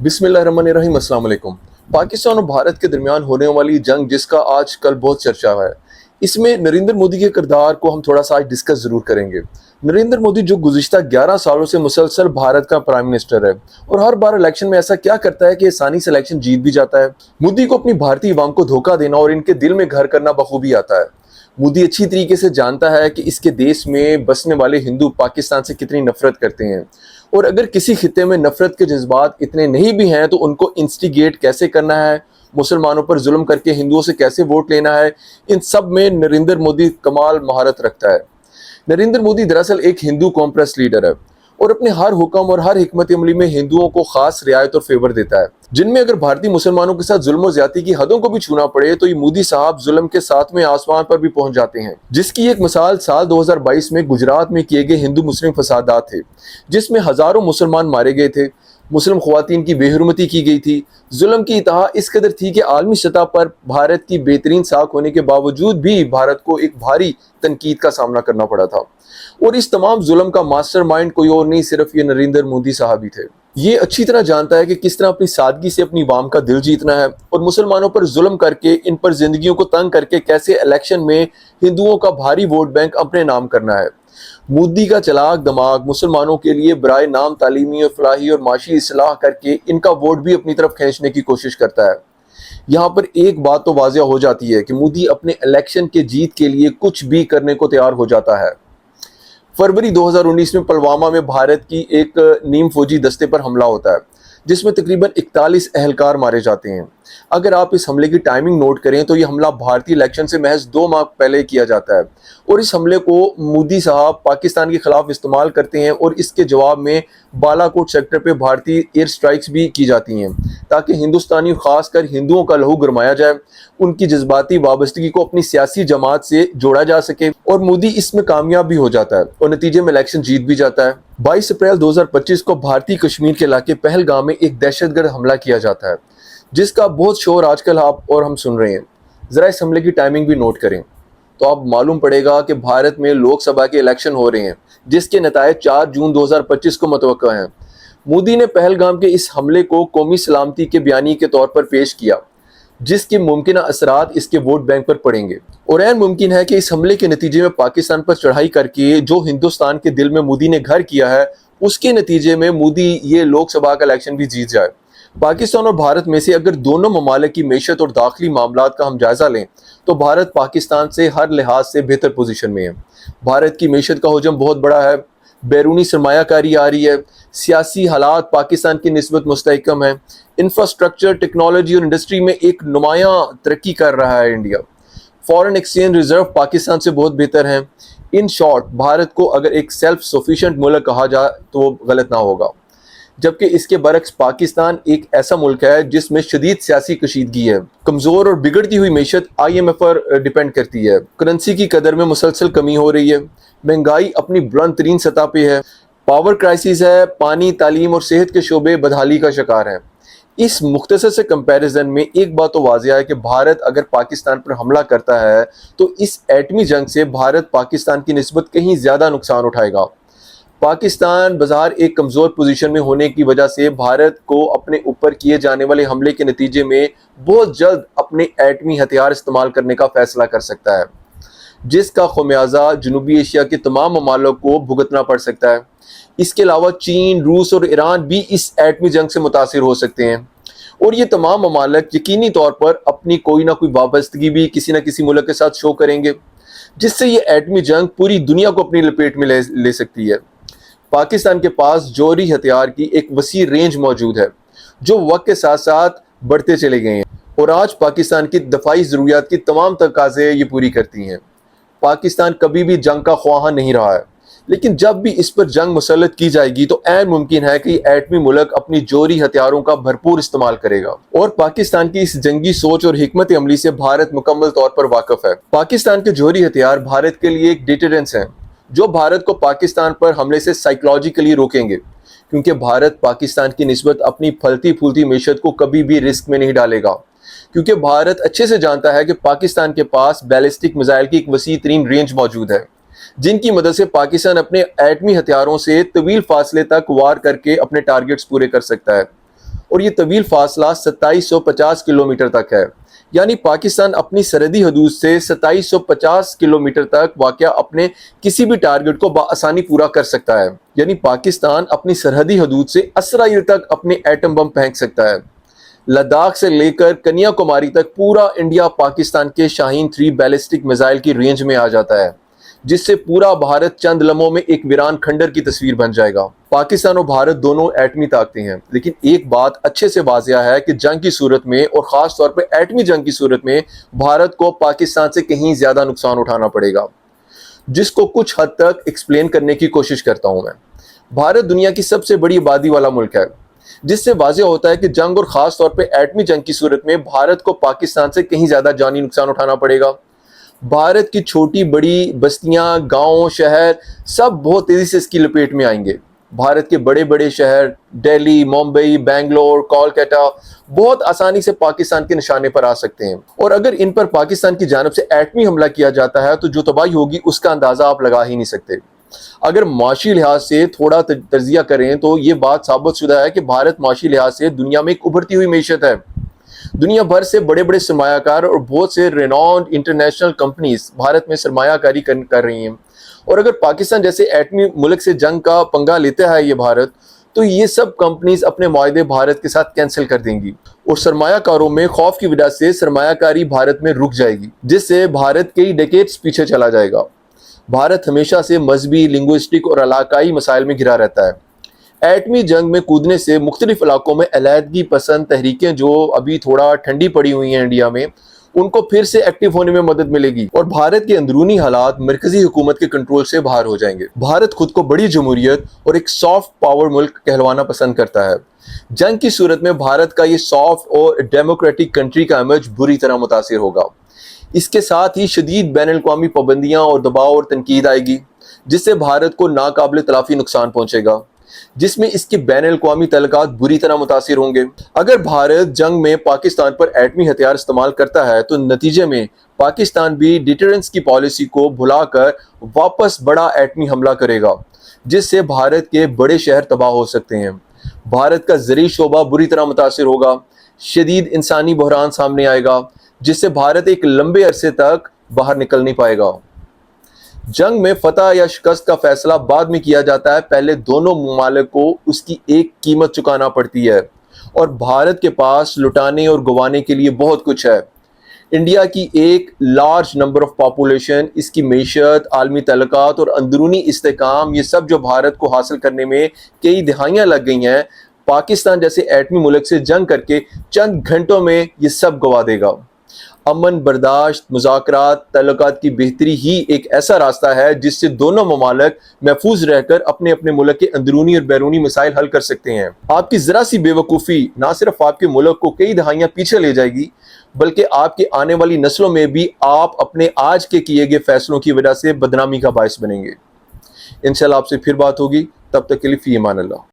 बिस्मिल्लाहिर्रहमानिर्रहीम। अस्सलाम वालेकुम। पाकिस्तान और भारत के दरमियान होने वाली जंग जिसका आज कल बहुत चर्चा है, इसमें नरेंद्र मोदी के किरदार को हम थोड़ा सा आज डिस्कस ज़रूर करेंगे। नरेंद्र मोदी जो गुज़िश्ता 11 सालों से मुसलसल भारत का प्राइम मिनिस्टर है और हर बार इलेक्शन में ऐसा क्या करता है कि आसानी से इलेक्शन जीत भी जाता है। मोदी को अपनी भारतीय अवाम को धोखा देना और इनके दिल में घर करना बखूबी आता है। मोदी अच्छी तरीके से जानता है कि इसके देश में बसने वाले हिंदू पाकिस्तान से कितनी नफरत करते हैं, और अगर किसी खित्ते में नफरत के जज्बात इतने नहीं भी हैं तो उनको इंस्टिगेट कैसे करना है, मुसलमानों पर जुल्म करके हिंदुओं से कैसे वोट लेना है, इन सब में नरेंद्र मोदी कमाल महारत रखता है। नरेंद्र मोदी दरअसल एक हिंदू कॉम्प्रेस लीडर है और अपने हर हुक्म और हर हिकमत अमली में हिंदुओं को खास रियायत और फेवर देता है, जिनमें अगर भारतीय मुसलमानों के साथ जुल्म और ज्यादती की हदों को भी छूना पड़े तो ये मोदी साहब जुल्म के साथ में आसमान पर भी पहुंच जाते हैं। जिसकी एक मिसाल साल 2022 में गुजरात में किए गए हिंदू मुस्लिम फसादात थे, जिसमें हजारों मुसलमान मारे गए थे, मुस्लिम ख्वातीन की बेहरमती की गई थी। जुल्म की इंतहा इस कदर थी कि आलमी सतह पर भारत की बेहतरीन साख होने के बावजूद भी भारत को एक भारी तनकीद का सामना करना पड़ा था। और इस तमाम जुल्म का मास्टरमाइंड कोई और नहीं, सिर्फ ये नरेंद्र मोदी साहब ही थे। ये अच्छी तरह जानता है कि किस तरह अपनी सादगी से अपनी अवाम का दिल जीतना है और मुसलमानों पर जुल्म करके इन पर जिंदगियों को तंग करके कैसे इलेक्शन में हिंदुओं का भारी वोट बैंक अपने नाम करना है। मोदी का चलाक दिमाग मुसलमानों के लिए बराए नाम तालीमी और फलाही और माशी इस्लाह करके इनका वोट भी अपनी तरफ खींचने की कोशिश करता है। यहाँ पर एक बात तो वाज़ेह हो जाती है कि मोदी अपने इलेक्शन के जीत के लिए कुछ भी करने को तैयार हो जाता है। फरवरी 2019 में पुलवामा में भारत की एक नीम फौजी दस्ते पर हमला होता है, जिसमें तकरीबन 41 अहलकार मारे जाते हैं। अगर आप इस हमले की टाइमिंग नोट करें तो ये हमला भारतीय इलेक्शन से महज 2 माह पहले किया जाता है, और इस हमले को मोदी साहब पाकिस्तान के खिलाफ इस्तेमाल करते हैं और इसके जवाब में बालाकोट सेक्टर पे भारतीय एयर स्ट्राइक्स भी की जाती हैं, ताकि हिंदुस्तानी खासकर हिंदुओं का लहू गरमाया जाए, उनकी जज्बाती वाबस्तगी को अपनी सियासी जमात से जोड़ा जा सके। और मोदी इसमें कामयाब भी हो जाता है और नतीजे में इलेक्शन जीत भी जाता है। 22 अप्रैल 2025 को भारतीय कश्मीर के इलाके पहलगाम में एक दहशतगर्द हमला किया जाता है, जिसका बहुत शोर आजकल आप और हम सुन रहे हैं। जरा इस हमले की टाइमिंग भी नोट करें तो आप मालूम पड़ेगा कि भारत में लोकसभा के इलेक्शन हो रहे हैं, जिसके नतायज 4 जून 2025 को मुतवक्का हैं। मोदी ने पहलगाम के इस हमले को कौमी सलामती के बयानी के तौर पर पेश किया, जिसके मुमकिन असरात इसके वोट बैंक पर पड़ेंगे, और ऐन मुमकिन है कि इस हमले के नतीजे में पाकिस्तान पर चढ़ाई करके जो हिंदुस्तान के दिल में मोदी ने घर किया है, उसके नतीजे में मोदी ये लोकसभा का इलेक्शन भी जीत जाए। पाकिस्तान और भारत में से अगर दोनों ममालिक की मैशत और दाखिली मामलात का हम जायजा लें तो भारत पाकिस्तान से हर लिहाज से बेहतर पोजीशन में है। भारत की मैशत का हजम बहुत बड़ा है, बैरूनी सरमायाकारी आ रही है, सियासी हालात पाकिस्तान की निस्बत मुस्तहकम है, इंफ्रास्ट्रक्चर टेक्नोलॉजी और इंडस्ट्री में एक नुमायां तरक्की कर रहा है India, foreign exchange reserve Pakistan से बहुत बेहतर हैं। इन शॉर्ट भारत को अगर एक सेल्फ सफिशिएंट मुल्क कहा जाए तो वो गलत ना होगा। जबकि इसके बरक्स पाकिस्तान एक ऐसा मुल्क है जिसमें शदीद सियासी कशीदगी है, कमज़ोर और बिगड़ती हुई मैशत IMF पर डिपेंड करती है, करेंसी की कदर में मुसलसल कमी हो रही है, महंगाई अपनी बुलंद तरीन सतह पे है, पावर क्राइसिस है, पानी तालीम और सेहत के शोबे बदहाली का शिकार हैं। इस मुख्तसर से कंपैरिजन में एक बात तो वाज़ेह है कि भारत अगर पाकिस्तान पर हमला करता है तो इस एटमी जंग से भारत पाकिस्तान की निस्बत कहीं ज़्यादा नुकसान उठाएगा। पाकिस्तान बाजार एक कमज़ोर पोजीशन में होने की वजह से भारत को अपने ऊपर किए जाने वाले हमले के नतीजे में बहुत जल्द अपने एटमी हथियार इस्तेमाल करने का फैसला कर सकता है, जिसका खमियाजा जनूबी एशिया के तमाम ममालिक को भुगतना पड़ सकता है। इसके अलावा चीन, रूस और ईरान भी इस एटमी जंग से मुतासिर हो सकते हैं, और ये तमाम ममालिक यकीनी तौर पर अपनी कोई ना कोई वाबस्तगी भी किसी न किसी मुल्क के साथ शो करेंगे, जिससे ये एटमी जंग पूरी दुनिया को अपनी लपेट में ले सकती है। पाकिस्तान के पास जौहरी हथियार की एक वसी रेंज मौजूद है, जो वक्त के साथ साथ बढ़ते चले गए हैं, और आज पाकिस्तान की दफाई ज़रूरियात की तमाम तकाज़े ये पूरी करती हैं। पाकिस्तान कभी भी जंग का ख्वाह नहीं रहा है, लेकिन जब भी इस पर जंग मुसल्लत की जाएगी तो ऐन मुमकिन है कि एटमी मुल्क अपनी जौहरी हथियारों का भरपूर इस्तेमाल करेगा। और पाकिस्तान की इस जंगी सोच और हिकमत अमली से भारत मुकम्मल तौर पर वाकिफ है। पाकिस्तान के जौहरी हथियार भारत के लिए एक डिटरेंस हैं, जो भारत को पाकिस्तान पर हमले से साइकोलॉजिकली रोकेंगे, क्योंकि भारत पाकिस्तान की निस्बत अपनी फलती फूलती मैशत को कभी भी रिस्क में नहीं डालेगा, क्योंकि भारत अच्छे से जानता है कि पाकिस्तान के पास बैलिस्टिक मिसाइल की एक वसी तरीन रेंज मौजूद है, जिनकी मदद से पाकिस्तान अपने एटमी हथियारों से तवील फासले तक वार करके अपने टारगेट्स पूरे कर सकता है। اور یہ طویل فاصلہ 2750 کلومیٹر تک ہے، یعنی پاکستان اپنی سرحدی حدود سے 2750 کلومیٹر تک واقع اپنے کسی بھی ٹارگٹ کو بآسانی پورا کر سکتا ہے۔ یعنی پاکستان اپنی سرحدی حدود سے اسرائیل تک اپنے ایٹم بم پھینک سکتا ہے۔ لداخ سے لے کر کنیا کماری تک پورا انڈیا پاکستان کے شاہین 3 بیلسٹک میزائل کی رینج میں آ جاتا ہے، جس سے پورا بھارت چند لمحوں میں ایک ویران کھنڈر کی تصویر بن جائے گا۔ پاکستان اور بھارت دونوں ایٹمی طاقتیں ہیں، لیکن ایک بات اچھے سے واضح ہے کہ جنگ کی صورت میں اور خاص طور پہ ایٹمی جنگ کی صورت میں بھارت کو پاکستان سے کہیں زیادہ نقصان اٹھانا پڑے گا، جس کو کچھ حد تک ایکسپلین کرنے کی کوشش کرتا ہوں میں۔ بھارت دنیا کی سب سے بڑی آبادی والا ملک ہے، جس سے واضح ہوتا ہے کہ جنگ اور خاص طور پہ ایٹمی جنگ کی صورت میں بھارت کو پاکستان سے کہیں زیادہ جانی نقصان اٹھانا پڑے گا۔ بھارت کی چھوٹی بڑی بستیاں، گاؤں، شہر سب بہت تیزی سے اس کی لپیٹ میں آئیں گے۔ بھارت کے بڑے بڑے شہر دہلی، ممبئی، بنگلور، کولکاتہ بہت آسانی سے پاکستان کے نشانے پر آ سکتے ہیں، اور اگر ان پر پاکستان کی جانب سے ایٹمی حملہ کیا جاتا ہے تو جو تباہی ہوگی اس کا اندازہ آپ لگا ہی نہیں سکتے۔ اگر معاشی لحاظ سے تھوڑا تجزیہ کریں تو یہ بات ثابت شدہ ہے کہ بھارت معاشی لحاظ سے دنیا میں ایک ابھرتی ہوئی معیشت ہے۔ دنیا بھر سے بڑے بڑے سرمایہ کار اور بہت سے ریناؤنڈ انٹرنیشنل کمپنیز بھارت میں سرمایہ کاری کر رہی ہیں، اور اگر پاکستان جیسے ایٹمی ملک سے جنگ کا پنگا لیتا ہے یہ بھارت، تو یہ سب کمپنیز اپنے معاہدے بھارت کے ساتھ کینسل کر دیں گی، اور سرمایہ کاروں میں خوف کی وجہ سے سرمایہ کاری بھارت میں رک جائے گی، جس سے بھارت کئی ڈیکیڈز پیچھے چلا جائے گا۔ بھارت ہمیشہ سے مذہبی، لنگوسٹک اور علاقائی مسائل میں گھرا رہتا ہے۔ ایٹمی جنگ میں کودنے سے مختلف علاقوں میں علیحدگی پسند تحریکیں جو ابھی تھوڑا ٹھنڈی پڑی ہوئی ہیں انڈیا میں، ان کو پھر سے ایکٹیو ہونے میں مدد ملے گی، اور بھارت کے اندرونی حالات مرکزی حکومت کے کنٹرول سے باہر ہو جائیں گے۔ بھارت خود کو بڑی جمہوریت اور ایک سافٹ پاور ملک کہلوانا پسند کرتا ہے۔ جنگ کی صورت میں بھارت کا یہ سافٹ اور ڈیموکریٹک کنٹری کا امیج بری طرح متاثر ہوگا۔ اس کے ساتھ ہی شدید بین الاقوامی پابندیاں اور دباؤ اور تنقید آئے گی، جس سے بھارت کو ناقابل تلافی نقصان پہنچے گا، جس میں اس کے بین الاقوامی تعلقات بری طرح متاثر ہوں گے۔ اگر بھارت جنگ میں پاکستان پر ایٹمی ہتھیار استعمال کرتا ہے تو نتیجے میں پاکستان بھی ڈیٹرنس کی پالیسی کو بھلا کر واپس بڑا ایٹمی حملہ کرے گا، جس سے بھارت کے بڑے شہر تباہ ہو سکتے ہیں۔ بھارت کا زرعی شعبہ بری طرح متاثر ہوگا، شدید انسانی بحران سامنے آئے گا، جس سے بھارت ایک لمبے عرصے تک باہر نکل نہیں پائے گا۔ جنگ میں فتح یا شکست کا فیصلہ بعد میں کیا جاتا ہے، پہلے دونوں ممالک کو اس کی ایک قیمت چکانا پڑتی ہے، اور بھارت کے پاس لٹانے اور گوانے کے لیے بہت کچھ ہے۔ انڈیا کی ایک لارج نمبر آف پاپولیشن، اس کی معیشت، عالمی تعلقات اور اندرونی استحکام، یہ سب جو بھارت کو حاصل کرنے میں کئی دہائیاں لگ گئی ہیں، پاکستان جیسے ایٹمی ملک سے جنگ کر کے چند گھنٹوں میں یہ سب گوا دے گا۔ امن، برداشت، مذاکرات، تعلقات کی بہتری ہی ایک ایسا راستہ ہے جس سے دونوں ممالک محفوظ رہ کر اپنے اپنے ملک کے اندرونی اور بیرونی مسائل حل کر سکتے ہیں۔ آپ کی ذرا سی بے وقوفی نہ صرف آپ کے ملک کو کئی دہائیاں پیچھے لے جائے گی، بلکہ آپ کی آنے والی نسلوں میں بھی آپ اپنے آج کے کیے گئے فیصلوں کی وجہ سے بدنامی کا باعث بنیں گے۔ انشاءاللہ آپ سے پھر بات ہوگی، تب تک کے لیے فی امان اللہ۔